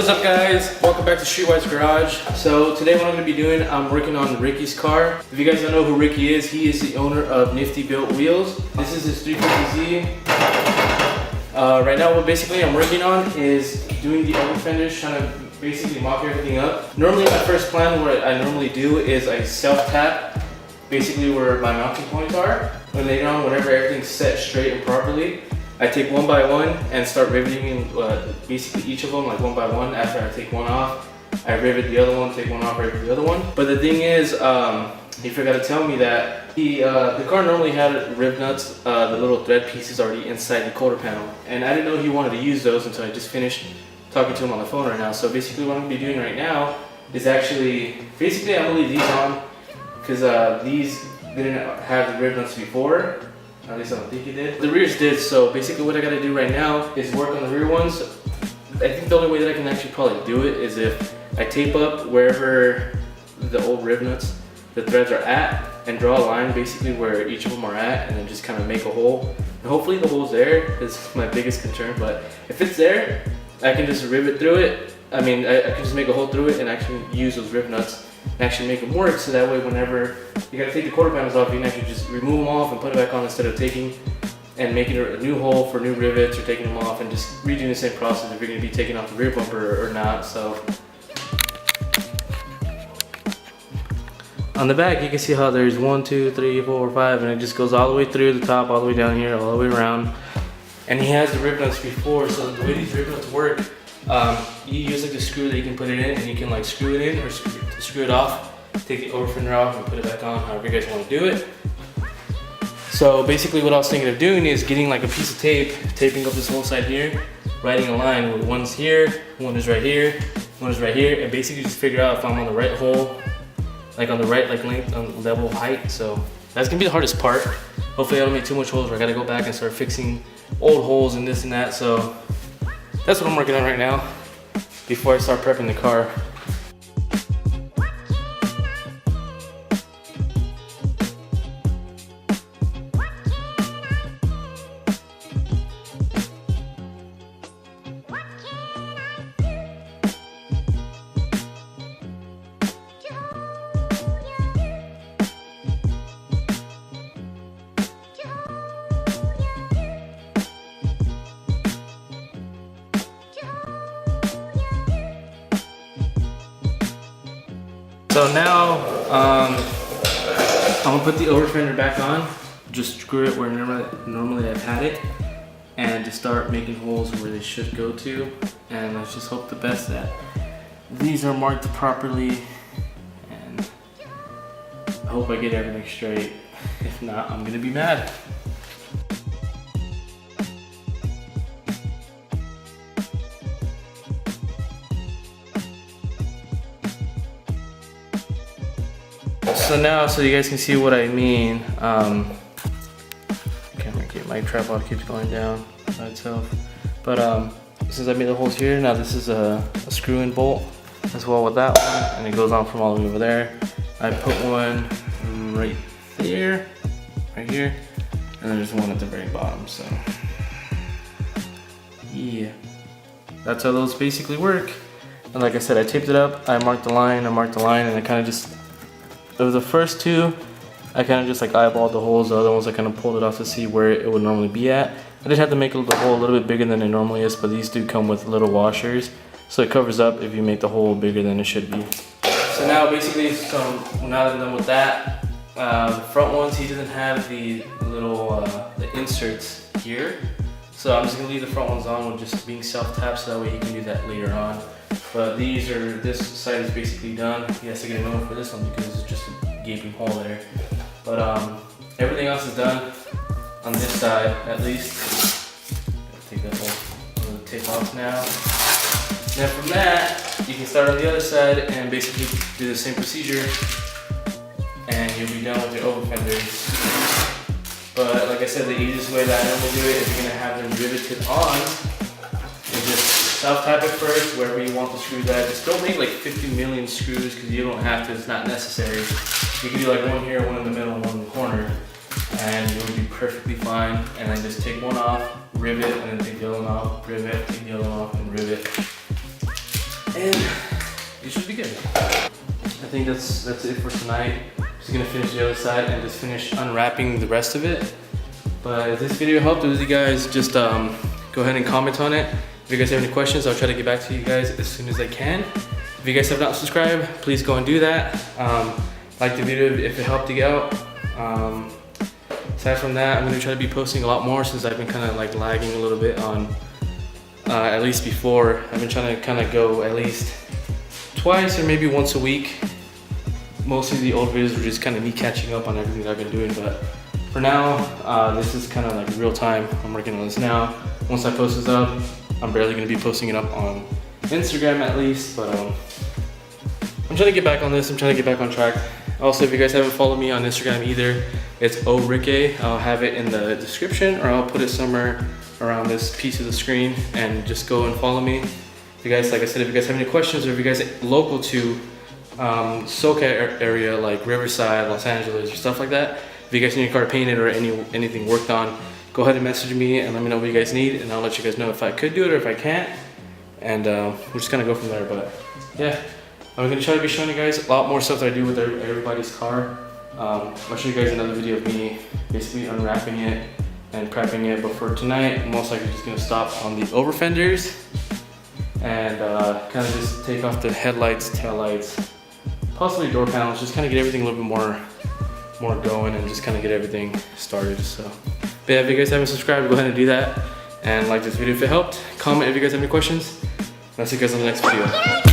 What is up, guys? Welcome back to Streetwise Garage. So today what I'm going to be doing, I'm working on Ricky's car. If you guys don't know who Ricky is, he is the owner of Nifty Built Wheels. This is his 350Z. Right now what basically I'm working on is doing the old fenders, trying to basically mock everything up. Normally my first plan, what I normally do is I self-tap basically where my mounting points are. And later on, whenever everything's set straight and properly, I take one by one and start riveting basically each of them like one by one. After I take one off, I rivet the other one, take one off, rivet the other one. But the thing is, he forgot to tell me that the car normally had riv nuts, the little thread pieces already inside the quarter panel. And I didn't know he wanted to use those until I just finished talking to him on the phone right now. So basically what I'm going to be doing right now is actually, basically I'm going to leave these on because these didn't have the riv nuts before. At least I don't think it did. The rears did, so basically what I gotta do right now is work on the rear ones. I think the only way that I can actually probably do it is if I tape up wherever the old riv nuts, the threads are at, and draw a line basically where each of them are at, and then just kind of make a hole. And hopefully the hole's there is my biggest concern, but if it's there, I can just rivet through it. I mean, I can just make a hole through it and actually use those riv nuts and actually make them work, so that way whenever you gotta take the quarter panels off, you can actually just remove them off and put it back on instead of taking and making a new hole for new rivets or taking them off and just redoing the same process if you're gonna be taking off the rear bumper or not. So on the back you can see how there's 1, 2, 3, 4, 5, and it just goes all the way through the top, all the way down here, all the way around. And he has the riv nuts before, so the way these riv nuts work, you use like the screw that you can put it in, and you can like screw it in or screw it off, take the over fender off and put it back on, however you guys want to do it. So basically what I was thinking of doing is getting like a piece of tape, taping up this whole side here, writing a line where one's here, one is right here, one is right here, and basically just figure out if I'm on the right hole, like on the right like length, on level height. So that's gonna be the hardest part. Hopefully I don't make too much holes where I gotta go back and start fixing old holes and this and that. So that's what I'm working on right now before I start prepping the car. So now, I'm gonna put the over fender back on, just screw it where normally I've had it, and just start making holes where they should go to. And let's just hope the best that these are marked properly, and I hope I get everything straight. If not, I'm gonna be mad. So now, so you guys can see what I mean, my tripod keeps going down by itself. But since I made the holes here, now this is a screw-in bolt as well with that one, and it goes on from all the way over there. I put one right there, right here, and then there's one at the very bottom. So yeah, that's how those basically work. And like I said, I taped it up, I marked the line, and I kind of just, of the first two, I kind of just like eyeballed the holes. The other ones I kind of pulled it off to see where it would normally be at. I did have to make the hole a little bit bigger than it normally is, but these do come with little washers, so it covers up if you make the hole bigger than it should be. So now basically, now that I'm done with that, the front ones, he doesn't have the little the inserts here, so I'm just gonna leave the front ones on with just being self-tapped, so that way he can do that later on. But this side is basically done. He has to get a new one for this one because it's just a gaping hole there. But everything else is done on this side, at least. Take that whole tape off now. Then from that, you can start on the other side and basically do the same procedure, and you'll be done with your over fenders. But like I said, the easiest way that I normally do it, if you're gonna have them riveted on, is just self-tap it first, wherever you want the screws at. Just don't make like 50 million screws, because you don't have to, it's not necessary. You can do like one here, one in the middle, one in the corner, and you'll be perfectly fine. And then just take one off, rivet, and then take the other one off, rivet, take the other one off, and rivet. and you should be good. I think that's it for tonight. Just gonna finish the other side and just finish unwrapping the rest of it. But if this video helped you guys, just go ahead and comment on it. If you guys have any questions, I'll try to get back to you guys as soon as I can. If you guys have not subscribed, please go and do that. Like the video if it helped you out. Aside from that, I'm gonna try to be posting a lot more since I've been kind of like lagging a little bit on, at least before. I've been trying to kind of go at least twice or maybe once a week. Mostly the old videos were just kind of me catching up on everything that I've been doing, but for now, this is kind of like real time. I'm working on this now. Once I post this up, I'm barely gonna be posting it up on Instagram at least, but I'm trying to get back on this. I'm trying to get back on track. Also, if you guys haven't followed me on Instagram either, it's Ohhrickayy. I'll have it in the description, or I'll put it somewhere around this piece of the screen, and just go and follow me. If you guys, like I said, if you guys have any questions, or if you guys are local to SoCal area like Riverside, Los Angeles, or stuff like that, if you guys need your car painted or anything worked on, go ahead and message me and let me know what you guys need, and I'll let you guys know if I could do it or if I can't, and we're just gonna go from there. But yeah, I'm gonna try to be showing you guys a lot more stuff that I do with everybody's car. I'll show you guys another video of me basically unwrapping it and prepping it, but for tonight I'm most likely just gonna stop on the over fenders and kind of just take off the headlights, taillights, possibly door panels, just kind of get everything a little bit more going and just kind of get everything started. So, but yeah, if you guys haven't subscribed, go ahead and do that, and like this video if it helped. Comment if you guys have any questions. I'll see you guys on the next video.